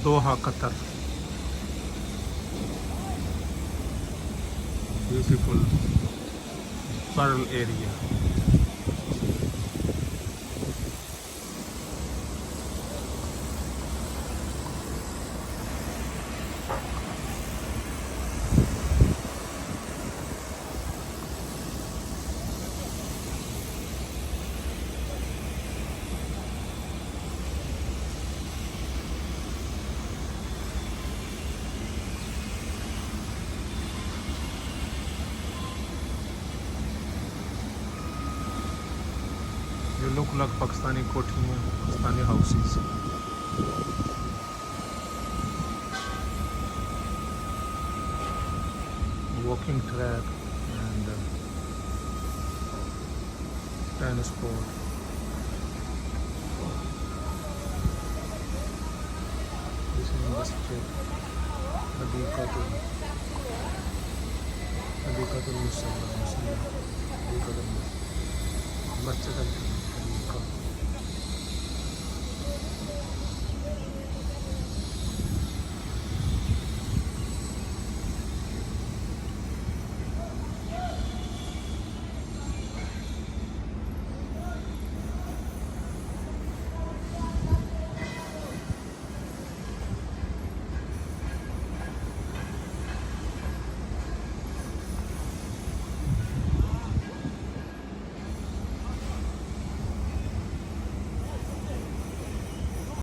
Doha, Qatar. Beautiful Pearl area. You look like Pakistani kothiyas, Pakistani houses. Walking track and tennis court. This is masjid. Hadikatul Musalla. Hadikatul Masjid.